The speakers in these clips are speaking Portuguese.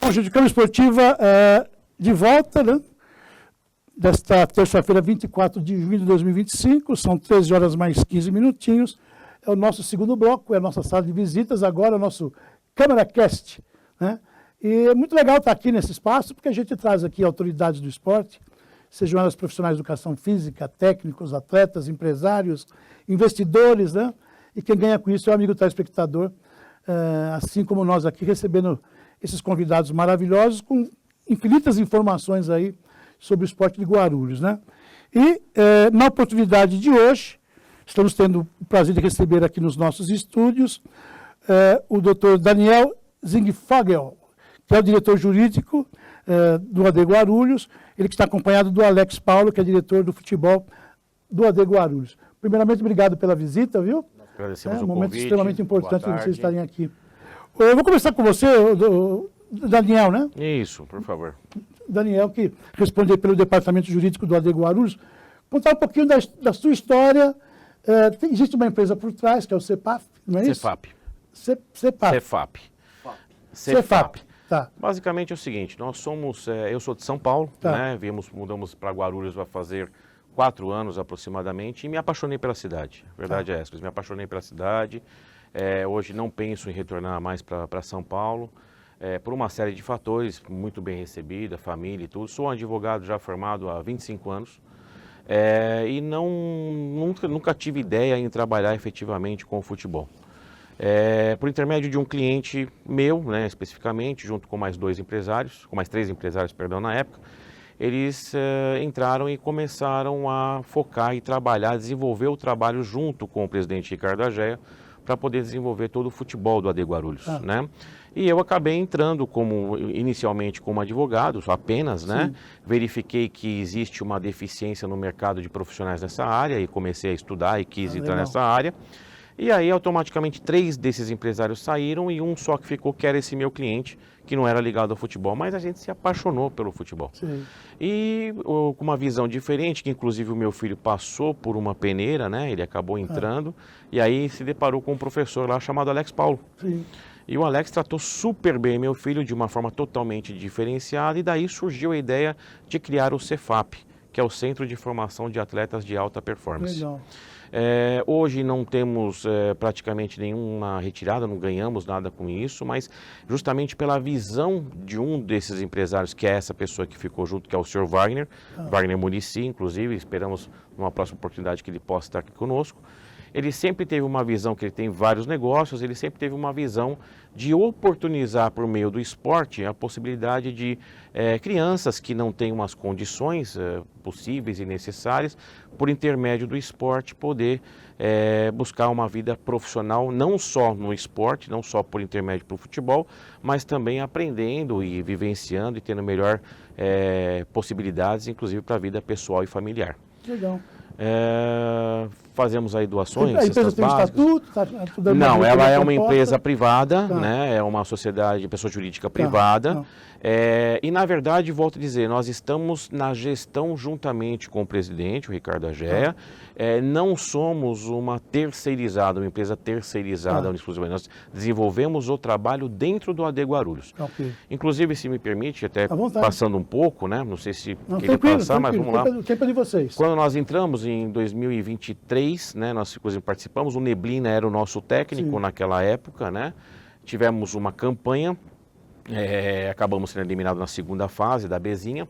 Bom, gente, Câmara Esportiva de volta, né? Desta terça-feira, 24 de junho de 2025, são 13 horas mais 15 minutinhos. É o nosso segundo bloco, é a nossa sala de visitas, agora o nosso CâmaraCast, né? E é muito legal estar aqui nesse espaço, porque a gente traz aqui autoridades do esporte, sejam elas profissionais de educação física, técnicos, atletas, empresários, investidores, né? E quem ganha com isso é o amigo telespectador, assim como nós aqui, recebendo esses convidados maravilhosos com infinitas informações aí sobre o esporte de Guarulhos, né? E na oportunidade de hoje, estamos tendo o prazer de receber aqui nos nossos estúdios o Dr. Daniel Zingfagel, que é o diretor jurídico do AD Guarulhos, ele que está acompanhado do Alex Paulo, que é diretor do futebol do AD Guarulhos. Primeiramente, obrigado pela visita, viu? Agradecemos o um momento convite. Extremamente importante de vocês estarem aqui. Eu vou começar com você, Daniel, né? Isso, por favor. Daniel, que responde pelo Departamento Jurídico do AD Guarulhos, contar um pouquinho da sua história. Existe uma empresa por trás, que é o CEPAF, não é isso? CEFAP. CEPAF. CEFAP. Tá. Basicamente é o seguinte, nós somos, eu sou de São Paulo, Tá. né? Mudamos para Guarulhos vai fazer 4 anos aproximadamente e me apaixonei pela cidade. A verdade é essa, me apaixonei pela cidade. Hoje não penso em retornar mais para São Paulo. Por uma série de fatores, muito bem recebida, família e tudo. Sou um advogado já formado há 25 anos e nunca tive ideia em trabalhar efetivamente com o futebol. Por intermédio de um cliente meu, né, especificamente, junto com mais 3 empresários, perdão, na época, eles entraram e começaram a focar e trabalhar, desenvolver o trabalho junto com o presidente Ricardo Agea, para poder desenvolver todo o futebol do AD Guarulhos, né? E eu acabei entrando inicialmente como advogado, apenas, né? Verifiquei que existe uma deficiência no mercado de profissionais nessa área e comecei a estudar e quis entrar nessa área. E aí, automaticamente, 3 desses empresários saíram e um só que ficou, que era esse meu cliente, que não era ligado ao futebol, mas a gente se apaixonou pelo futebol. Sim. E com uma visão diferente, que inclusive o meu filho passou por uma peneira, né? Ele acabou entrando e aí se deparou com um professor lá chamado Alex Paulo. Sim. E o Alex tratou super bem meu filho de uma forma totalmente diferenciada e daí surgiu a ideia de criar o CEFAP, que é o Centro de Formação de Atletas de Alta Performance. Legal. Hoje não temos praticamente nenhuma retirada, não ganhamos nada com isso, mas justamente pela visão de um desses empresários, que é essa pessoa que ficou junto, que é o senhor Wagner, Wagner Muricy, inclusive, esperamos numa próxima oportunidade que ele possa estar aqui conosco. Ele sempre teve uma visão, que ele tem vários negócios, ele sempre teve uma visão de oportunizar por meio do esporte a possibilidade de crianças que não têm umas condições possíveis e necessárias, por intermédio do esporte, poder buscar uma vida profissional, não só no esporte, não só por intermédio do futebol, mas também aprendendo e vivenciando e tendo melhor possibilidades, inclusive para a vida pessoal e familiar. Legal. Fazemos aí doações, A empresa cestas tem básicas. estatuto? Não, ela é uma proposta? empresa privada, Tá. né? É uma sociedade, pessoa jurídica privada. Tá. E na verdade, volto a dizer, nós estamos na gestão juntamente com o presidente, o Ricardo Agea. Não somos uma terceirizada, uma empresa terceirizada exclusivamente. Nós desenvolvemos o trabalho dentro do AD Guarulhos. Ok. Inclusive, se me permite, até À vontade. passando um pouco, né? Não sei se Não, queria tranquilo, passar, mas vamos lá. O tempo é de vocês. Quando nós entramos em 2023, né, nós inclusive participamos, o Neblina era o nosso técnico Sim. naquela época, né? Tivemos uma campanha, acabamos sendo eliminados na segunda fase da Bezinha,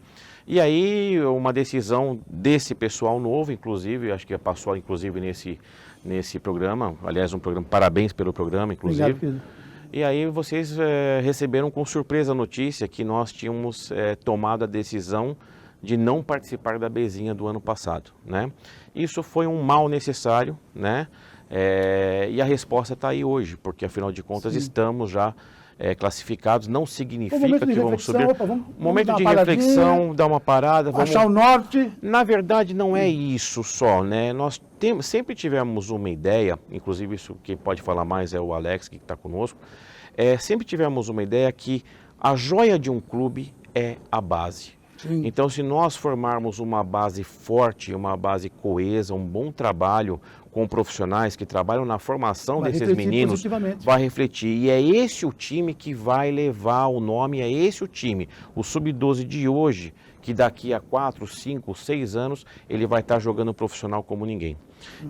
e aí uma decisão desse pessoal novo, inclusive, acho que passou inclusive nesse programa, aliás, um programa, parabéns pelo programa, inclusive. Obrigado, querido. E aí vocês receberam com surpresa a notícia que nós tínhamos tomado a decisão de não participar da Bezinha do ano passado, né? Isso foi um mal necessário, né? E a resposta está aí hoje, porque afinal de contas estamos já classificados, não significa que vamos subir. Momento de reflexão, dar uma parada. Achar o norte. Na verdade, não é isso só, né? Nós sempre tivemos uma ideia, inclusive isso quem pode falar mais é o Alex, que está conosco, sempre tivemos uma ideia que a joia de um clube é a base. Sim. Então, se nós formarmos uma base forte, uma base coesa, um bom trabalho com profissionais que trabalham na formação Vai desses refletir meninos, positivamente. vai refletir. E é esse o time que vai levar o nome, é esse o time, o Sub-12 de hoje, que daqui a 4, 5, 6 anos, ele vai estar jogando profissional como ninguém.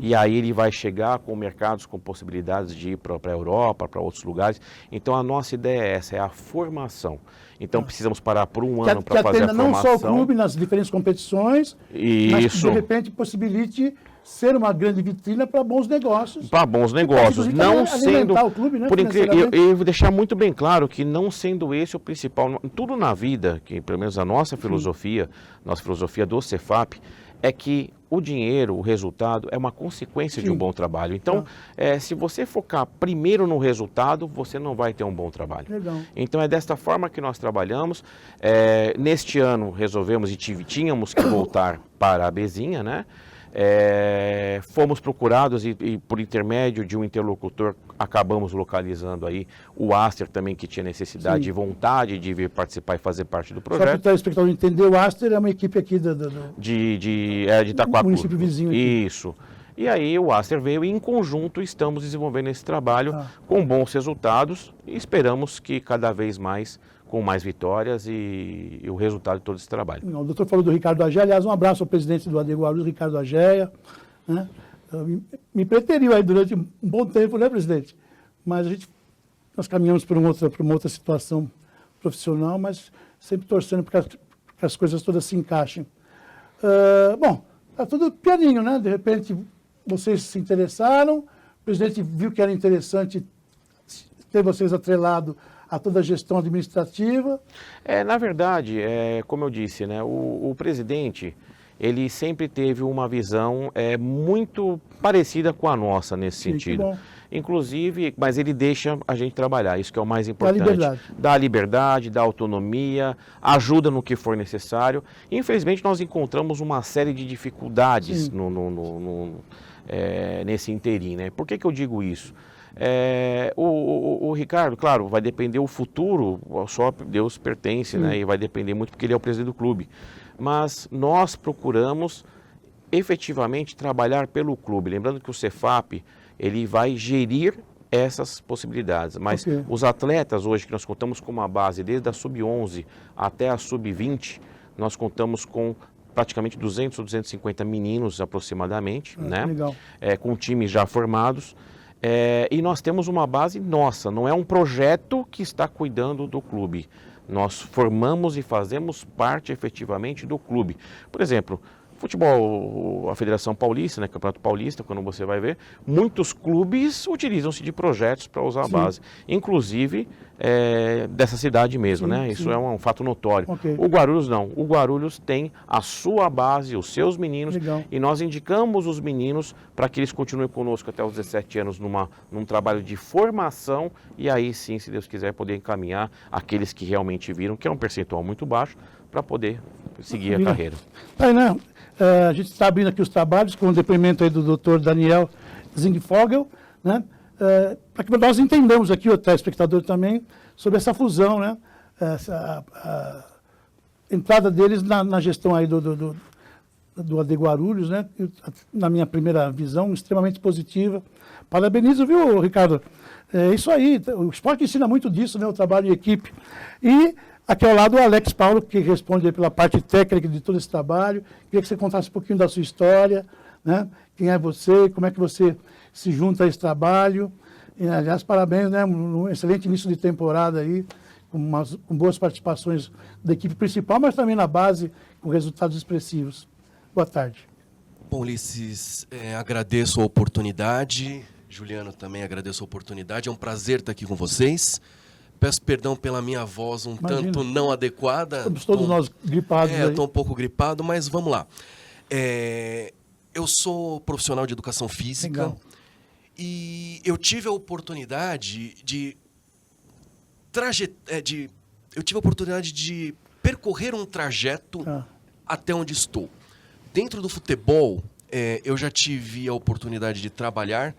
E aí ele vai chegar com mercados com possibilidades de ir para a Europa, para outros lugares. Então a nossa ideia é essa, é a formação. Então precisamos parar por um ano para fazer a atenda formação. não só o clube nas diferentes competições, mas que Isso. de repente possibilite ser uma grande vitrina para bons negócios. Para bons negócios, inclusive, não também sendo, alimentar o clube, né, por incrível, financeiramente. eu vou deixar muito bem claro que não sendo esse o principal, tudo na vida, que pelo menos a nossa filosofia do Cefap, é que o dinheiro, o resultado, é uma consequência de um bom trabalho. Então, se você focar primeiro no resultado, você não vai ter um bom trabalho. Legal. Então, é desta forma que nós trabalhamos. Neste ano, resolvemos e tínhamos que voltar para a Bezinha, né? Fomos procurados e por intermédio de um interlocutor acabamos localizando aí o Aster também, que tinha necessidade e vontade de vir participar e fazer parte do Só para o projeto. telespectador entender, o Aster é uma equipe aqui De Itaquaquecetuba. município vizinho aqui. Isso. E aí o Aster veio e em conjunto estamos desenvolvendo esse trabalho com bons resultados e esperamos que cada vez mais com mais vitórias e o resultado de todo esse trabalho. O doutor falou do Ricardo Agéia, aliás, um abraço ao presidente do AD Guarulhos, Ricardo Agéia, né? Me preteriu aí durante um bom tempo, né, presidente? Mas nós caminhamos por uma outra situação profissional, mas sempre torcendo para que as coisas todas se encaixem. Bom, está tudo pianinho, né? De repente, vocês se interessaram, o presidente viu que era interessante ter vocês atrelado a toda a gestão administrativa. Na verdade, como eu disse, né, o presidente, ele sempre teve uma visão muito parecida com a nossa nesse sentido. Que bom. Inclusive, mas ele deixa a gente trabalhar, isso que é o mais importante. Dá liberdade, dá autonomia, ajuda no que for necessário. Infelizmente, nós encontramos uma série de dificuldades nesse interim, né? Por que eu digo isso? O Ricardo, claro, vai depender o futuro, só Deus pertence, né? E vai depender muito porque ele é o presidente do clube. Mas nós procuramos efetivamente trabalhar pelo clube. Lembrando que o Cefap, ele vai gerir essas possibilidades. Mas os atletas hoje, que nós contamos com uma base desde a Sub-11 até a Sub-20, nós contamos com praticamente 200 ou 250 meninos aproximadamente, né? Legal. Com times já formados. E nós temos uma base nossa, não é um projeto que está cuidando do clube. Nós formamos e fazemos parte efetivamente do clube. Por exemplo, futebol, a Federação Paulista, né, Campeonato Paulista, quando você vai ver, muitos clubes utilizam-se de projetos para usar a base. Inclusive dessa cidade mesmo, né? Isso é um fato notório. O Guarulhos não. O Guarulhos tem a sua base, os seus meninos, e nós indicamos os meninos para que eles continuem conosco até os 17 anos num trabalho de formação e aí sim, se Deus quiser, poder encaminhar aqueles que realmente viram, que é um percentual muito baixo, para poder seguir a carreira. Aí, né? A gente está abrindo aqui os trabalhos com o depoimento aí do doutor Daniel Zingfogel, né? Para que nós entendamos aqui, o telespectador também, sobre essa fusão, né? A entrada deles na gestão aí do AD Guarulhos, né? Na minha primeira visão, extremamente positiva. Parabenizo, viu, Ricardo? É isso aí, o esporte ensina muito disso, né? O trabalho em equipe. E aqui ao lado o Alex Paulo, que responde aí pela parte técnica de todo esse trabalho. Queria que você contasse um pouquinho da sua história, né? Quem é você, como é que você se junta a esse trabalho. E, aliás, parabéns, né? Um excelente início de temporada aí, com boas participações da equipe principal, mas também na base, com resultados expressivos. Boa tarde. Bom, Ulisses, agradeço a oportunidade. Juliano, também agradeço a oportunidade. É um prazer estar aqui com vocês. Peço perdão pela minha voz tanto não adequada. Estamos todos nós gripados. Estou um pouco gripado, mas vamos lá. Eu sou profissional de educação física. Legal. E eu tive a oportunidade de percorrer um trajeto até onde estou. Dentro do futebol, eu já tive a oportunidade de trabalhar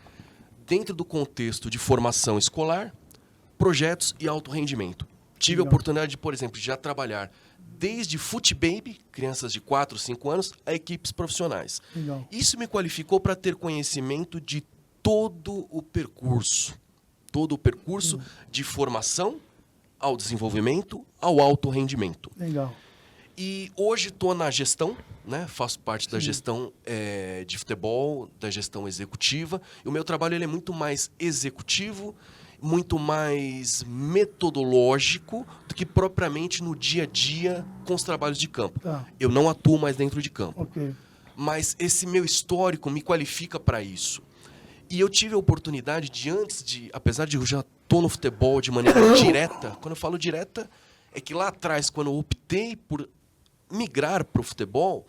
dentro do contexto de formação escolar, projetos e alto rendimento. Tive a oportunidade de, por exemplo, já trabalhar desde foot-baby, crianças de 4, 5 anos, a equipes profissionais. Legal. Isso me qualificou para ter conhecimento de todo o percurso. Todo o percurso de formação ao desenvolvimento, ao alto rendimento. Legal. E hoje estou na gestão, né? Faço parte da gestão de futebol, da gestão executiva. E o meu trabalho ele é muito mais executivo, muito mais metodológico do que propriamente no dia a dia com os trabalhos de campo. Tá. Eu não atuo mais dentro de campo. Ok. Mas esse meu histórico me qualifica para isso. E eu tive a oportunidade apesar de eu já estou no futebol de maneira direta, quando eu falo direta, é que lá atrás, quando eu optei por migrar para o futebol,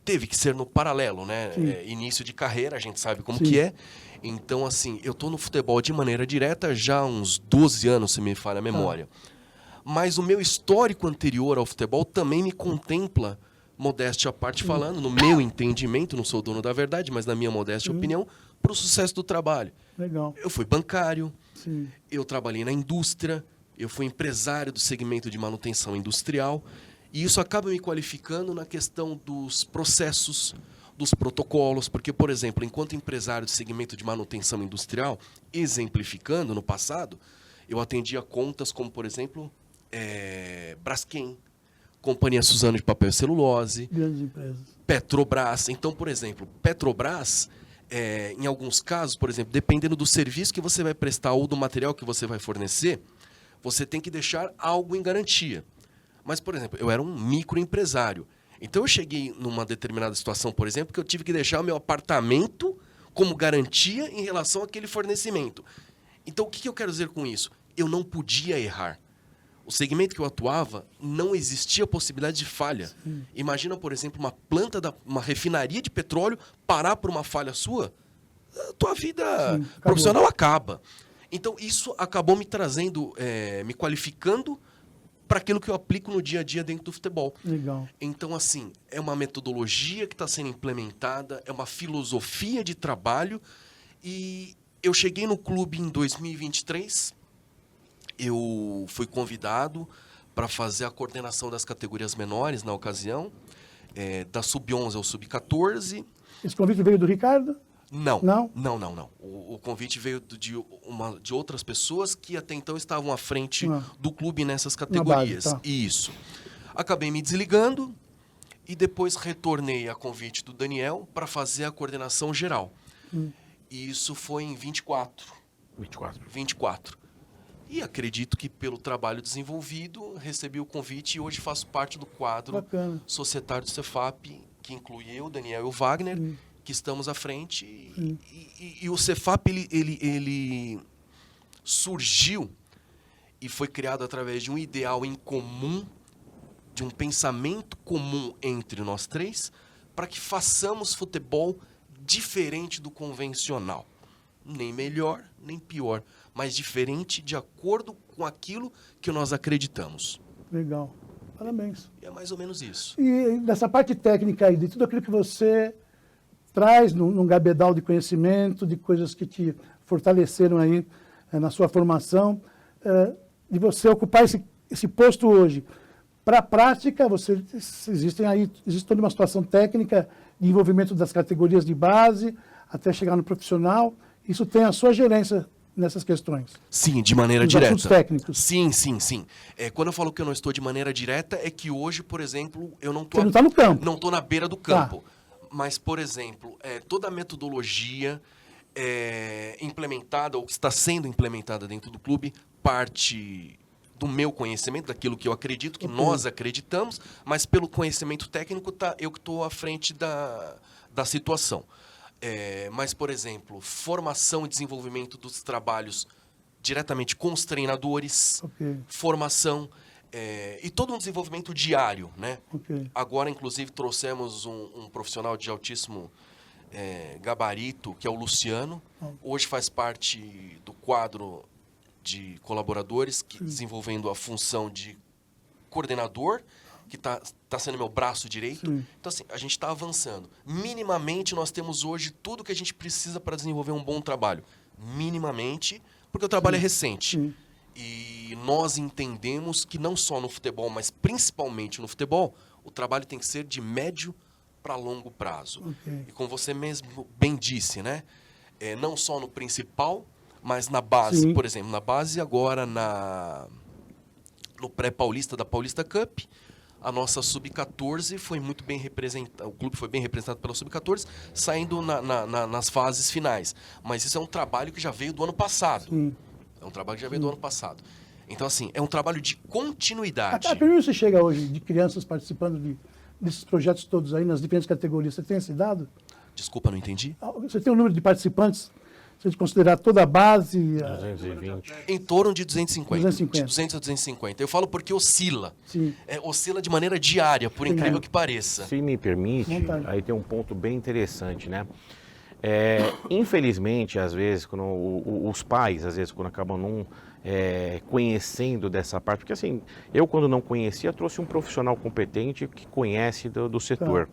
teve que ser no paralelo, né? Início de carreira, a gente sabe como que é. Então, assim, eu estou no futebol de maneira direta já há uns 12 anos, se me falha a memória. Mas o meu histórico anterior ao futebol também me contempla, modéstia à parte falando, no meu entendimento, não sou dono da verdade, mas na minha modéstia opinião, para o sucesso do trabalho. Legal. Eu fui bancário, Sim. eu trabalhei na indústria, eu fui empresário do segmento de manutenção industrial, e isso acaba me qualificando na questão dos processos, dos protocolos, porque, por exemplo, enquanto empresário do segmento de manutenção industrial, exemplificando no passado, eu atendia contas como, por exemplo, Braskem, Companhia Suzano de Papel e Celulose, Grandes empresas. Petrobras. Então, por exemplo, Petrobras, em alguns casos, por exemplo, dependendo do serviço que você vai prestar ou do material que você vai fornecer, você tem que deixar algo em garantia. Mas, por exemplo, eu era um microempresário. Então, eu cheguei numa determinada situação, por exemplo, que eu tive que deixar o meu apartamento como garantia em relação àquele fornecimento. Então, o que eu quero dizer com isso? Eu não podia errar. O segmento que eu atuava, não existia possibilidade de falha. Sim. Imagina, por exemplo, uma refinaria de petróleo parar por uma falha sua, a tua vida profissional acaba. Então, isso acabou me trazendo, me qualificando para aquilo que eu aplico no dia a dia dentro do futebol. Legal. Então, assim, é uma metodologia que está sendo implementada, é uma filosofia de trabalho. E eu cheguei no clube em 2023, eu fui convidado para fazer a coordenação das categorias menores na ocasião, da sub-11 ao sub-14. Esse convite veio do Ricardo? Não. Não? Não. O convite veio de outras pessoas que até então estavam à frente do clube nessas categorias. Base, tá. Isso. Acabei me desligando e depois retornei a convite do Daniel para fazer a coordenação geral. E isso foi em 24. E acredito que pelo trabalho desenvolvido, recebi o convite e hoje faço parte do quadro societário do Cefap, que inclui eu, Daniel e o Wagner, que estamos à frente. E o Cefap, ele surgiu e foi criado através de um ideal em comum, de um pensamento comum entre nós três, para que façamos futebol diferente do convencional. Nem melhor, nem pior, mas diferente de acordo com aquilo que nós acreditamos. Legal. Parabéns. E é mais ou menos isso. E dessa parte técnica aí, de tudo aquilo que você traz num gabedal de conhecimento, de coisas que te fortaleceram aí na sua formação, de você ocupar esse posto hoje. Para a prática, existe toda uma situação técnica de envolvimento das categorias de base até chegar no profissional. Isso tem a sua gerência nessas questões? Sim, de maneira direta. Assuntos técnicos. Sim. Quando eu falo que eu não estou de maneira direta, é que hoje, por exemplo, eu não estou... Você não está no campo. Não estou na beira do campo. Mas, por exemplo, toda a metodologia implementada, ou que está sendo implementada dentro do clube, parte do meu conhecimento, daquilo que eu acredito, que nós acreditamos, mas pelo conhecimento técnico, eu que estou à frente da situação. Mas, por exemplo, formação e desenvolvimento dos trabalhos diretamente com os treinadores, formação e todo um desenvolvimento diário, né? Agora, inclusive, trouxemos um profissional de altíssimo gabarito, que é o Luciano. Hoje faz parte do quadro de colaboradores, desenvolvendo a função de coordenador, que está sendo meu braço direito. Então, assim, a gente está avançando. Minimamente, nós temos hoje tudo que a gente precisa para desenvolver um bom trabalho. Minimamente, porque o trabalho é recente. E nós entendemos que não só no futebol, mas principalmente no futebol, o trabalho tem que ser de médio para longo prazo. Ok. E como você mesmo bem disse, né? Não só no principal, mas na base. Sim. Por exemplo, na base agora no pré-paulista da Paulista Cup, a nossa Sub-14 foi muito bem representada, o clube foi bem representado pela Sub-14, saindo nas fases finais. Mas isso é um trabalho que já veio do ano passado. Sim. É um trabalho que já veio do ano passado. Então, assim, é um trabalho de continuidade. A primeiro você chega hoje de crianças participando desses projetos todos aí, nas diferentes categorias. Você tem esse dado? Desculpa, não entendi? Você tem o número de participantes, se a gente considerar toda a base? 220. Em torno de 250. 250. De 200 a 250. Eu falo porque oscila. Sim. Oscila de maneira diária, por incrível que pareça. Se me permite, Vontade. aí tem um ponto bem interessante, né? Infelizmente, às vezes, quando os pais, às vezes, quando acabam não conhecendo dessa parte, porque assim, eu quando não conhecia, trouxe um profissional competente que conhece do setor.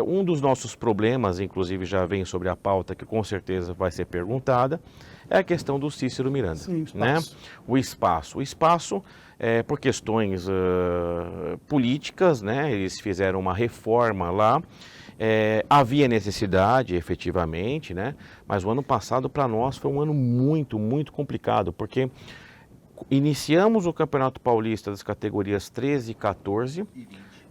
Um dos nossos problemas, inclusive já vem sobre a pauta, que com certeza vai ser perguntada, é a questão do Cícero Miranda. Sim, o né? espaço. O espaço. O espaço, por questões políticas, né? Eles fizeram uma reforma lá. Havia necessidade, efetivamente, né? Mas o ano passado, para nós, foi um ano muito, muito complicado, porque iniciamos o Campeonato Paulista das categorias 13, 14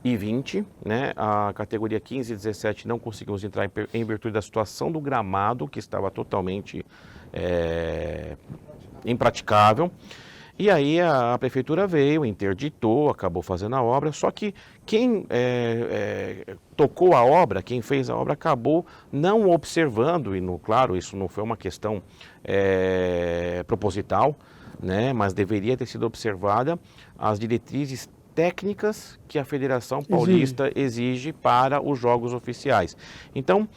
e 20, né? A categoria 15 e 17 não conseguimos entrar em virtude da situação do gramado, que estava totalmente impraticável. E aí a prefeitura veio, interditou, acabou fazendo a obra, só que quem tocou a obra, quem fez a obra, acabou não observando, e claro, isso não foi uma questão proposital, né, mas deveria ter sido observada as diretrizes técnicas que a Federação Paulista exige para os jogos oficiais. Então,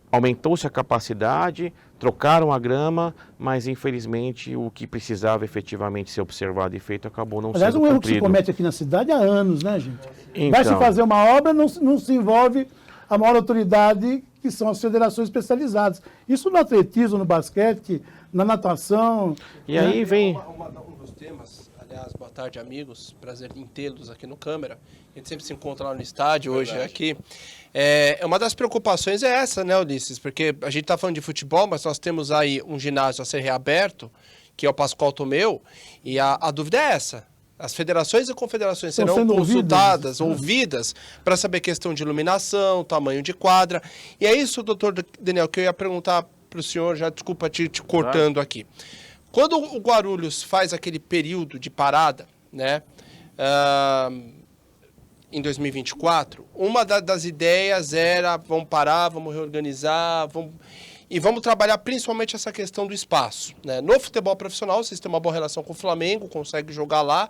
aumentou-se a capacidade, trocaram a grama, mas infelizmente o que precisava efetivamente ser observado e feito acabou não Aliás, sendo um erro cumprido. que se comete aqui na cidade há anos, né, gente? Então. Vai se fazer uma obra, não se envolve a maior autoridade, que são as federações especializadas. Isso no atletismo, no basquete, na natação. E aí vem... Um dos temas, aliás, boa tarde, amigos. Prazer em tê-los aqui no Câmara. A gente sempre se encontra lá no estádio, hoje aqui. Uma das preocupações é essa, né, Ulisses? Porque a gente está falando de futebol, mas nós temos aí um ginásio a ser reaberto, que é o Pascoal Tomeu, e a dúvida é essa. As federações e confederações serão consultadas, ouvidas, para saber questão de iluminação, tamanho de quadra. E é isso, doutor Daniel, que eu ia perguntar para o senhor, já desculpa te cortando aqui. Quando o Guarulhos faz aquele período de parada, né, em 2024, uma das ideias era, vamos parar, vamos reorganizar, vamos trabalhar principalmente essa questão do espaço, né? No futebol profissional, vocês têm uma boa relação com o Flamengo, consegue jogar lá.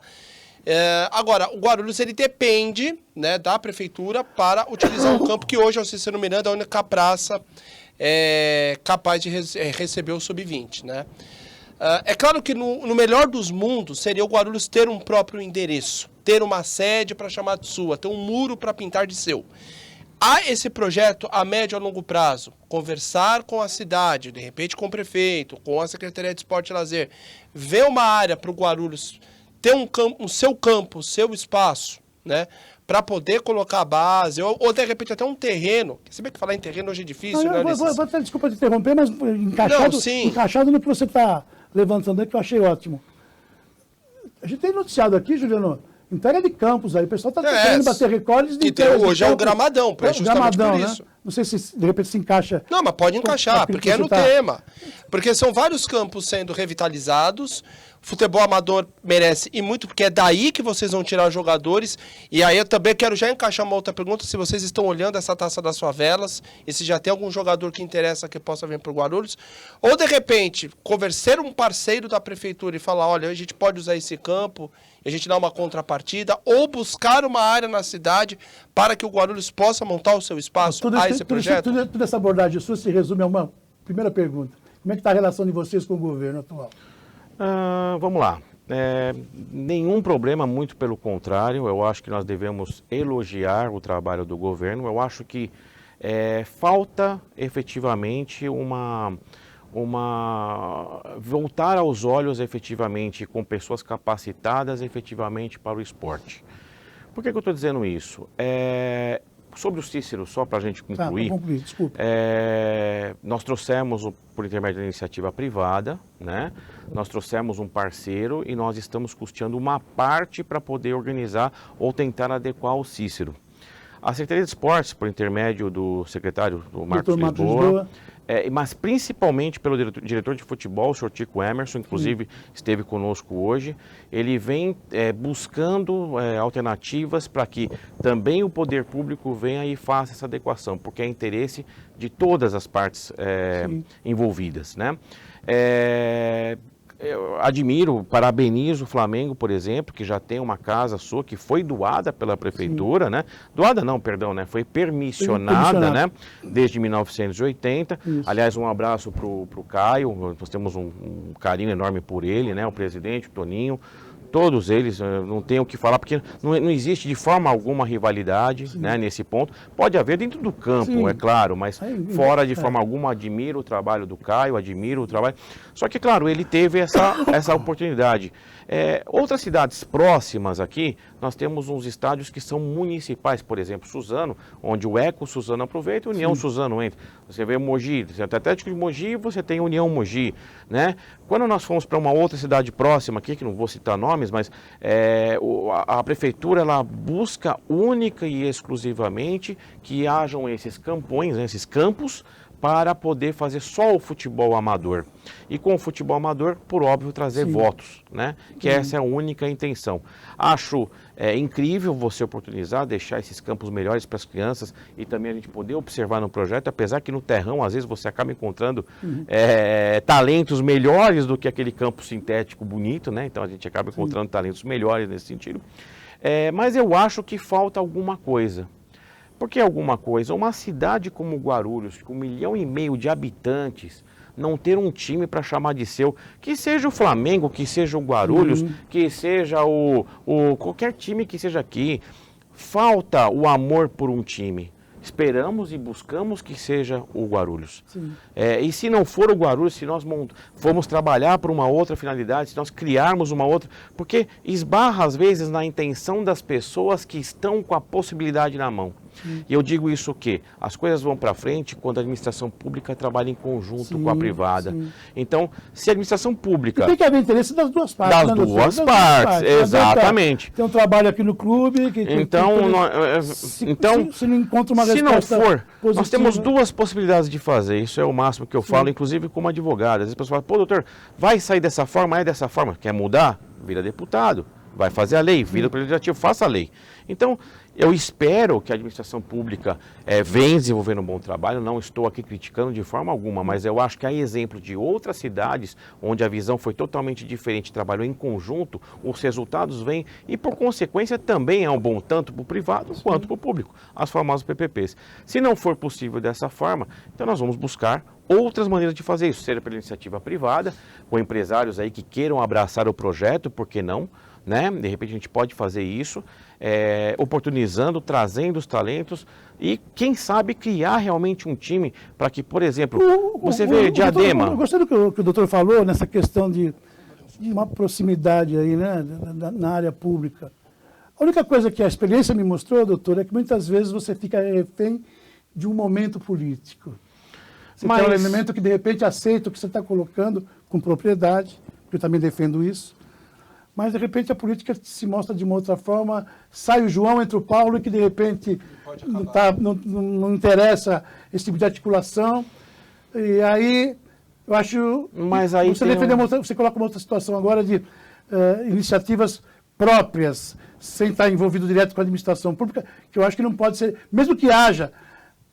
Agora, o Guarulhos, ele depende, né, da prefeitura para utilizar um campo que hoje é o Cícero Miranda, a única praça capaz de receber o Sub-20, né? É claro que no melhor dos mundos seria o Guarulhos ter um próprio endereço, ter uma sede para chamar de sua, ter um muro para pintar de seu. Há esse projeto a médio e a longo prazo, conversar com a cidade, de repente com o prefeito, com a Secretaria de Esporte e Lazer, ver uma área para o Guarulhos ter o seu campo, o seu espaço, né, para poder colocar a base, ou de repente até um terreno. Você vê que falar em terreno hoje é difícil, Não, né, vou até, desculpa te interromper, mas encaixado no que você está levantando aí, que eu achei ótimo. A gente tem noticiado aqui, Juliano, entrega de campos aí, o pessoal está querendo bater recordes de que hoje é o gramadão, justamente gramadão, por né? isso. Não sei se de repente se encaixa. Não, mas pode encaixar, porque é no tema. Porque são vários campos sendo revitalizados, futebol amador merece, e muito, porque é daí que vocês vão tirar os jogadores. E aí eu também quero já encaixar uma outra pergunta, se vocês estão olhando essa Taça das Favelas, e se já tem algum jogador que interessa que possa vir para o Guarulhos, ou de repente, conversar um parceiro da prefeitura e falar, olha, a gente pode usar esse campo, a gente dá uma contrapartida, ou buscar uma área na cidade para que o Guarulhos possa montar o seu espaço a esse projeto? Toda essa abordagem sua se resume a uma primeira pergunta. Como é que está a relação de vocês com o governo atual? Vamos lá. Nenhum problema, muito pelo contrário. Eu acho que nós devemos elogiar o trabalho do governo. Eu acho que falta efetivamente voltar aos olhos efetivamente com pessoas capacitadas efetivamente para o esporte. Por que eu estou dizendo isso? Sobre o Cícero, só para a gente concluir, desculpa. Nós trouxemos, por intermédio da iniciativa privada, né? Nós trouxemos um parceiro e nós estamos custeando uma parte para poder organizar ou tentar adequar o Cícero. A Secretaria de Esportes, por intermédio do secretário do Marcos Lisboa, mas principalmente pelo diretor de futebol, o senhor Tico Emerson, inclusive esteve conosco hoje, ele vem buscando alternativas para que também o poder público venha e faça essa adequação, porque é interesse de todas as partes envolvidas, né? Eu admiro, parabenizo o Flamengo, por exemplo, que já tem uma casa sua que foi doada pela prefeitura, né? Doada não, perdão, né? Foi permissionada, né? Desde 1980. Isso. Aliás, um abraço pro Caio, nós temos um carinho enorme por ele, né? O presidente, o Toninho. Todos eles, não tenho o que falar, porque não existe de forma alguma rivalidade, né, nesse ponto. Pode haver dentro do campo, é claro, mas fora de forma alguma, admiro o trabalho do Caio, admiro o trabalho. Só que, claro, ele teve essa oportunidade. Outras cidades próximas aqui, nós temos uns estádios que são municipais, por exemplo, Suzano, onde o Eco Suzano aproveita e o União Suzano entra. Você vê Mogi, você tem Atlético de Mogi, você tem União Mogi, né? Quando nós fomos para uma outra cidade próxima aqui, que não vou citar nomes, mas a prefeitura ela busca única e exclusivamente que hajam esses campões, né, esses campos, para poder fazer só o futebol amador. E com o futebol amador, por óbvio, trazer votos, né? Que essa é a única intenção. Acho incrível você oportunizar, deixar esses campos melhores para as crianças e também a gente poder observar no projeto, apesar que no terrão, às vezes, você acaba encontrando talentos melhores do que aquele campo sintético bonito, né? Então a gente acaba encontrando talentos melhores nesse sentido. Mas eu acho que falta alguma coisa. Por que alguma coisa? Uma cidade como Guarulhos, com 1,5 milhão de habitantes, não ter um time para chamar de seu, que seja o Flamengo, que seja o Guarulhos, que seja qualquer time que seja aqui. Falta o amor por um time. Esperamos e buscamos que seja o Guarulhos. E se não for o Guarulhos, se nós formos trabalhar por uma outra finalidade, se nós criarmos uma outra, porque esbarra às vezes na intenção das pessoas que estão com a possibilidade na mão. E eu digo isso o quê? As coisas vão para frente quando a administração pública trabalha em conjunto com a privada. Então, se a administração pública... Tem que haver interesse das duas partes. Das duas partes, exatamente. Tem um trabalho aqui no clube... Se não encontra uma resposta positiva, nós temos 2 possibilidades de fazer. Isso é o máximo que eu falo, inclusive como advogado. Às vezes a pessoa fala, pô, doutor, vai sair dessa forma, dessa forma. Quer mudar? Vira deputado. Vai fazer a lei, vira para o legislativo, faça a lei. Então, eu espero que a administração pública venha desenvolvendo um bom trabalho, não estou aqui criticando de forma alguma, mas eu acho que há exemplo de outras cidades onde a visão foi totalmente diferente, trabalhou em conjunto, os resultados vêm e, por consequência, também é um bom tanto para o privado quanto para o público, as famosas PPPs. Se não for possível dessa forma, então nós vamos buscar outras maneiras de fazer isso, seja pela iniciativa privada, com empresários aí que queiram abraçar o projeto, por que não? Né? De repente a gente pode fazer isso, oportunizando, trazendo os talentos e, quem sabe, criar realmente um time para que, por exemplo, você vê Diadema... Eu gostei do que o doutor falou nessa questão de uma proximidade aí, né, na área pública. A única coisa que a experiência me mostrou, doutor, é que muitas vezes você fica refém de um momento político. Você tem um elemento que, de repente, aceita o que você está colocando com propriedade, porque eu também defendo isso. Mas, de repente, a política se mostra de uma outra forma. Sai o João, entra o Paulo, que, de repente, não interessa esse tipo de articulação. E aí, eu acho... Mas aí você coloca uma outra situação agora de iniciativas próprias, sem estar envolvido direto com a administração pública, que eu acho que não pode ser... Mesmo que haja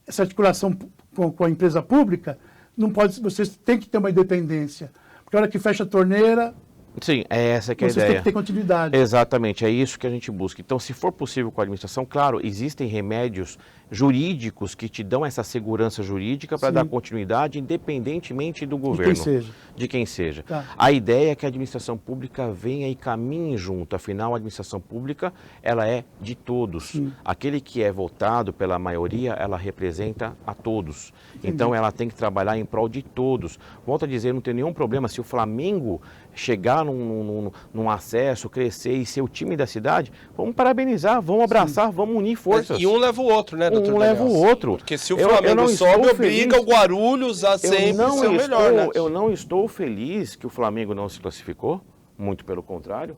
essa articulação com a empresa pública, não pode, você tem que ter uma independência. Porque a hora que fecha a torneira... Sim, é essa que é a Vocês têm ideia. que ter continuidade. Exatamente, é isso que a gente busca. Então, se for possível com a administração, claro, existem remédios jurídicos que te dão essa segurança jurídica para Sim. dar continuidade, independentemente do governo. seja. De quem seja. Tá. A ideia é que a administração pública venha e caminhe junto. Afinal, a administração pública, ela é de todos. Sim. Aquele que é votado pela maioria, ela representa a todos. Então, ela tem que trabalhar em prol de todos. Volto a dizer, não tem nenhum problema se o Flamengo chegar num acesso, crescer e ser o time da cidade, vamos parabenizar, vamos abraçar, vamos unir forças. E um leva o outro, né, doutor Um leva Daniel? o outro. Porque se o Eu Flamengo não sobe, estou obriga feliz. o Guarulhos a sempre ser o melhor, né? Eu não estou feliz que o Flamengo não se classificou, muito pelo contrário.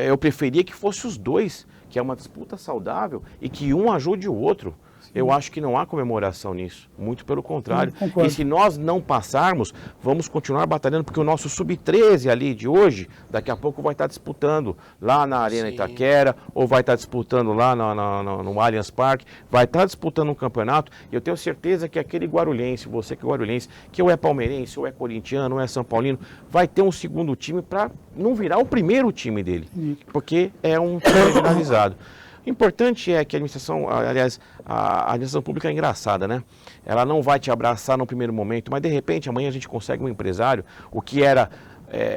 Eu preferia que fosse os dois, que é uma disputa saudável e que um ajude o outro. Eu acho que não há comemoração nisso, muito pelo contrário. Concordo. E se nós não passarmos, vamos continuar batalhando, porque o nosso sub-13 ali de hoje, daqui a pouco vai estar disputando lá na Arena Sim. Itaquera, ou vai estar disputando lá no Allianz Parque, vai estar disputando um campeonato, e eu tenho certeza que aquele guarulhense, você que é guarulhense, que ou é palmeirense, ou é corintiano, ou é são paulino, vai ter um segundo time para não virar o primeiro time dele, porque é um time regionalizado. O importante é que a administração, aliás, a administração pública é engraçada, né? Ela não vai te abraçar no primeiro momento, mas de repente amanhã a gente consegue um empresário, o que era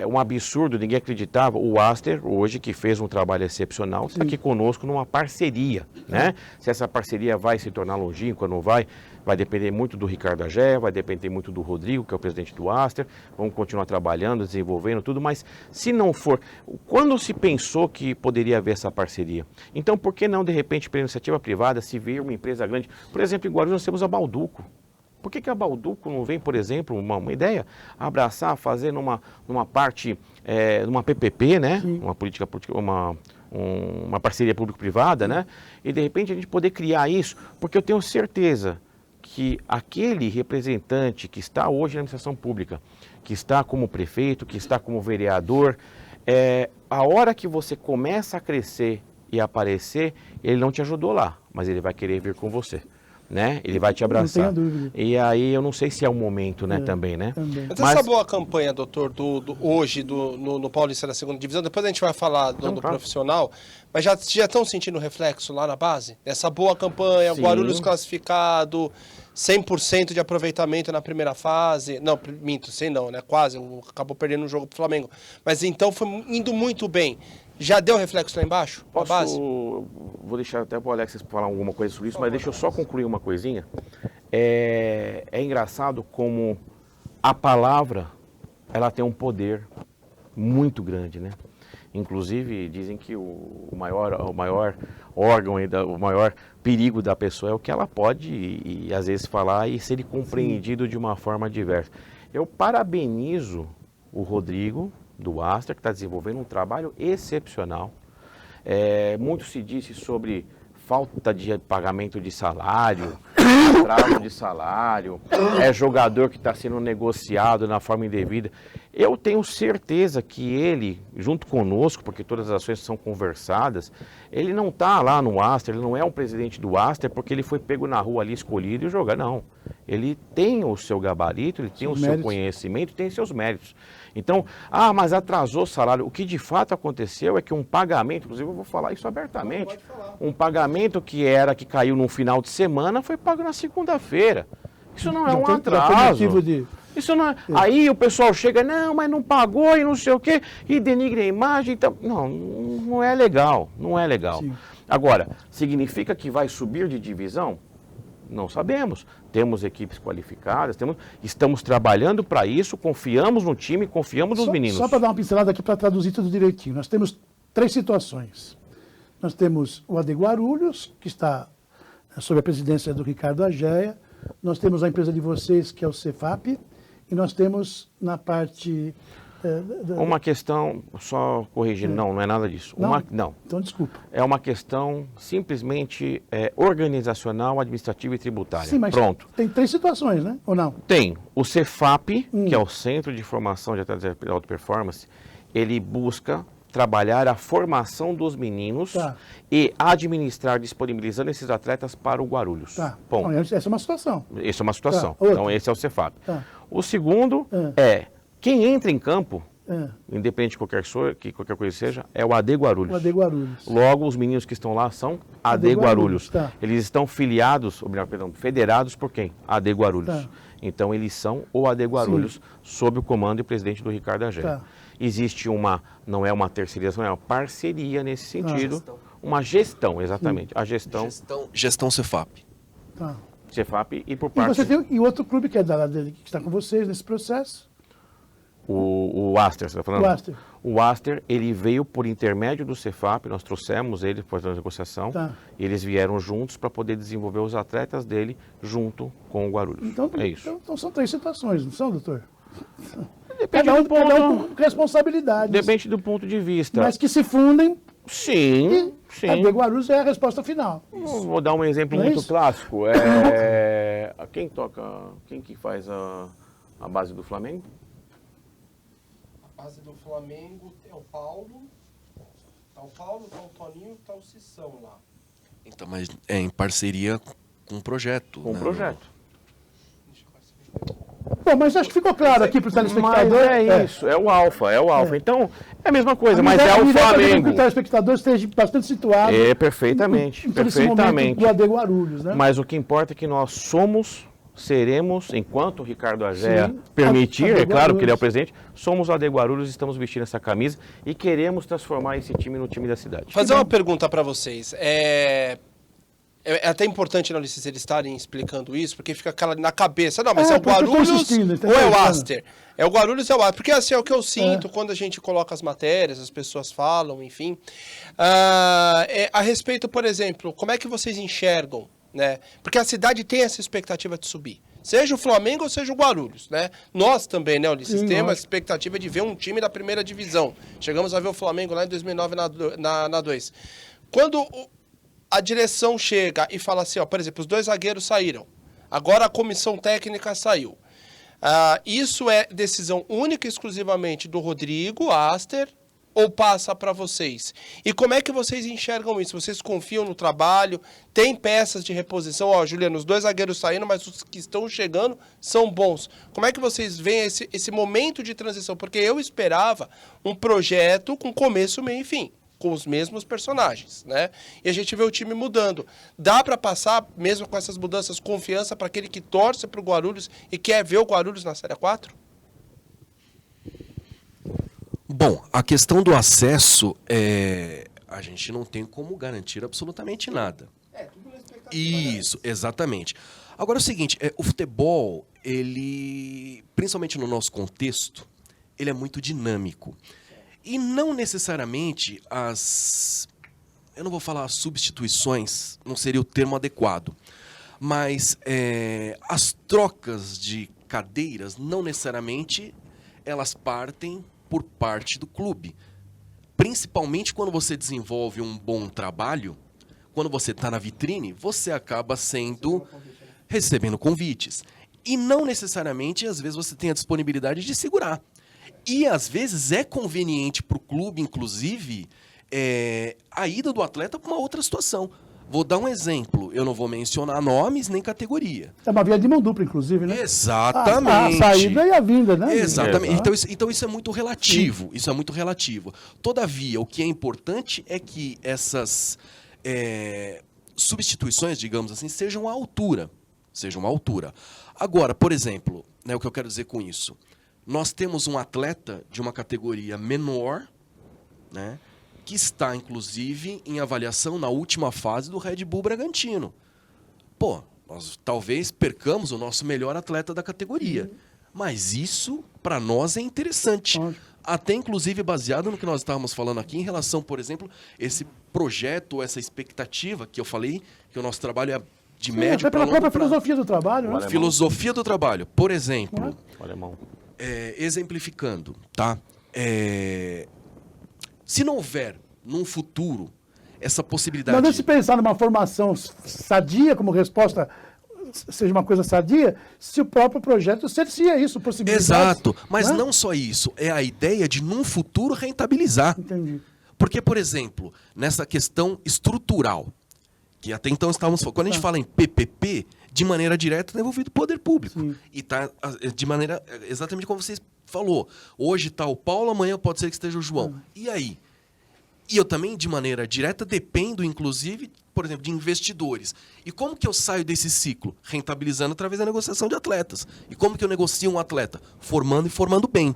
um absurdo, ninguém acreditava. O Aster, hoje, que fez um trabalho excepcional, está aqui conosco numa parceria, né? Se essa parceria vai se tornar longínqua ou não vai depender muito do Ricardo Agé, vai depender muito do Rodrigo, que é o presidente do Aster. Vamos continuar trabalhando, desenvolvendo tudo, mas se não for, quando se pensou que poderia haver essa parceria? Então, por que não, de repente, pela iniciativa privada, se vir uma empresa grande? Por exemplo, em Guarulhos nós temos a Balduco. Por que a Balduco não vem, por exemplo, uma ideia, abraçar, fazer numa parte, numa PPP, né? Uma parceria público-privada, né? E de repente a gente poder criar isso, porque eu tenho certeza que aquele representante que está hoje na administração pública, que está como prefeito, que está como vereador, a hora que você começa a crescer e aparecer, ele não te ajudou lá, mas ele vai querer vir com você. Né? Ele vai te abraçar. Não tenha dúvida. E aí eu não sei se é o momento, né, também, né? Também. Mas essa boa campanha, doutor, hoje no Paulista da segunda divisão, depois a gente vai falar do claro. profissional, mas já estão sentindo reflexo lá na base? Essa boa campanha, Sim. Guarulhos classificado, 100% de aproveitamento na primeira fase. Não, minto, 100 não, né? Quase, acabou perdendo um jogo pro Flamengo. Mas então foi indo muito bem. Já deu reflexo lá embaixo, na base? Vou deixar até para o Alex falar alguma coisa sobre isso, mas deixa eu só concluir uma coisinha. É engraçado como a palavra, ela tem um poder muito grande, né? Inclusive, dizem que o maior órgão, o maior perigo da pessoa é o que ela pode, e às vezes, falar e ser compreendido de uma forma diversa. Eu parabenizo o Rodrigo, do Aster, que está desenvolvendo um trabalho excepcional. Muito se disse sobre falta de pagamento de salário, atraso de salário, jogador que está sendo negociado na forma indevida. Eu tenho certeza que ele, junto conosco, porque todas as ações são conversadas, ele não está lá no Aster, ele não é um presidente do Aster porque ele foi pego na rua ali, escolhido e jogar, não. Ele tem o seu gabarito, ele tem o seu conhecimento, tem seus méritos. Então, mas atrasou o salário. O que de fato aconteceu é que um pagamento, inclusive eu vou falar isso abertamente, um pagamento que caiu no final de semana foi pago na segunda-feira. Isso não é um atraso. Isso não é. Aí o pessoal chega, não, mas não pagou e não sei o quê, e denigra a imagem. Então, não é legal, não é legal. Sim. Agora, significa que vai subir de divisão? Não sabemos. Temos equipes qualificadas, estamos trabalhando para isso, confiamos no time, confiamos nos meninos. Só para dar uma pincelada aqui para traduzir tudo direitinho. Nós temos 3 situações. Nós temos o AD Guarulhos, que está sob a presidência do Ricardo Agéia. Nós temos a empresa de vocês, que é o Cefap. E nós temos na parte... Uma questão, só corrigindo, não é nada disso. Não. Então, desculpa. É uma questão simplesmente organizacional, administrativa e tributária. Sim, mas pronto. Tem 3 situações, né? Ou não? Tem. O Cefap, que é o Centro de Formação de Atletas de Alta Performance, ele busca trabalhar a formação dos meninos e administrar, disponibilizando esses atletas para o Guarulhos. Ponto. Essa é uma situação. Essa é uma situação. Outra. Então, esse é o Cefap. Tá. O segundo é Quem entra em campo, É, independente de qualquer coisa seja, é o AD Guarulhos. o AD Guarulhos. Logo, os meninos que estão lá são AD AD Guarulhos. Guarulhos, tá. Eles estão filiados, ou melhor, perdão, federados por quem? AD Guarulhos. Tá. Então, eles são o AD Guarulhos, sob o comando e presidente do Ricardo Agéia. Tá. Existe não é uma terceirização, é uma parceria nesse sentido. Uma gestão, exatamente. A gestão Gestão Cefap. Tá. Cefap e por E parte você tem e outro clube que é dele, que está com vocês nesse processo, o Aster, você está falando? o Aster. O Aster, ele veio por intermédio do Cefap, nós trouxemos ele para fazer a negociação, Tá. e eles vieram juntos para poder desenvolver os atletas dele junto com o Guarulhos. Então, é isso. Então são 3 situações, não são, doutor? Depende Cada do ponto, um com responsabilidades, depende do ponto de vista. mas que se fundem Sim, sim. AD Guarulhos é a resposta final. Vou dar um exemplo Não é muito isso? clássico. Quem que faz a base do Flamengo? A base do Flamengo é o Paulo. Tá o Paulo, tá o Toninho, tá o Cissão lá. Então, mas é em parceria com o projeto. Com o né? projeto. Bom, mas acho que ficou claro aqui para o Mas telespectador. é isso, é o Alfa, é o Alfa. Então, é a mesma coisa, mas A é o ideia é que Flamengo. o telespectador esteja bastante situado. É, perfeitamente, por esse momento perfeitamente. do AD Guarulhos, né? Mas o que importa é que nós seremos, enquanto o Ricardo Agéia Sim, permitir, AD é claro que ele é o Guarulhos. presidente, somos o AD Guarulhos, estamos vestindo essa camisa e queremos transformar esse time no time da cidade. Fazer uma pergunta para vocês. É até importante, não, eles estarem explicando isso, porque fica aquela na cabeça. Não, mas é o porque eu tô Guarulhos insistindo, ou entendeu? é o Aster? É o Guarulhos ou é o Aster? Porque assim, é o que eu sinto É. quando a gente coloca as matérias, as pessoas falam, enfim. A respeito, por exemplo, como é que vocês enxergam, né? Porque a cidade tem essa expectativa de subir. Seja o Flamengo ou seja o Guarulhos, né? Nós também, né, Ulisses, Sim, temos a nós. expectativa de ver um time da primeira divisão. Chegamos a ver o Flamengo lá em 2009 na 2. Quando a direção chega e fala assim, ó, por exemplo, os 2 zagueiros saíram, agora a comissão técnica saiu. Isso é decisão única e exclusivamente do Rodrigo Aster ou passa para vocês? E como é que vocês enxergam isso? Vocês confiam no trabalho? Tem peças de reposição? Ó, Juliano, os 2 zagueiros saíram, mas os que estão chegando são bons. Como é que vocês veem esse momento de transição? Porque eu esperava um projeto com começo, meio e fim, com os mesmos personagens, né? E a gente vê o time mudando. Dá para passar, mesmo com essas mudanças, confiança para aquele que torce para o Guarulhos e quer ver o Guarulhos na Série 4? Bom, a questão do acesso, a gente não tem como garantir absolutamente nada. Tudo na expectativa. Isso, exatamente. Agora é o seguinte, o futebol, ele, principalmente no nosso contexto, ele é muito dinâmico. E não necessariamente eu não vou falar as substituições, não seria o termo adequado, mas as trocas de cadeiras, não necessariamente elas partem por parte do clube. Principalmente quando você desenvolve um bom trabalho, quando você está na vitrine, você acaba recebendo convites. E não necessariamente, às vezes, você tem a disponibilidade de segurar. E, às vezes, é conveniente para o clube, inclusive, a ida do atleta para uma outra situação. Vou dar um exemplo. Eu não vou mencionar nomes nem categoria. É uma via de mão dupla, inclusive, né? Exatamente. A saída e a vinda, né? Exatamente. Exato. Então isso é muito relativo. Isso é muito relativo. Todavia, o que é importante é que essas substituições, digamos assim, sejam à altura. Agora, por exemplo, né, o que eu quero dizer com isso? Nós temos um atleta de uma categoria menor, né, que está, inclusive, em avaliação na última fase do Red Bull Bragantino. Pô, nós talvez percamos o nosso melhor atleta da categoria. Mas isso, para nós, é interessante. Até, inclusive, baseado no que nós estávamos falando aqui em relação, por exemplo, esse projeto, essa expectativa que eu falei, que o nosso trabalho é de médio Até para pela longo própria prazo. filosofia do trabalho, né? Olha, Filosofia do trabalho. Por exemplo, O alemão. exemplificando, tá? Se não houver, num futuro, essa possibilidade... Não deve se pensar numa formação sadia como resposta, seja uma coisa sadia, se o próprio projeto cercia isso, possibilidades. Exato, mas né? não só isso. É a ideia de, num futuro, rentabilizar. Entendi. Porque, por exemplo, nessa questão estrutural, que até então estávamos falando, quando a gente fala em PPP, de maneira direta está envolvido o poder público. Sim. E está de maneira exatamente como vocês falou. Hoje está o Paulo, amanhã pode ser que esteja o João. E aí? E eu também, de maneira direta, dependo, inclusive, por exemplo, de investidores. E como que eu saio desse ciclo? Rentabilizando através da negociação de atletas. E como que eu negocio um atleta? Formando e formando bem.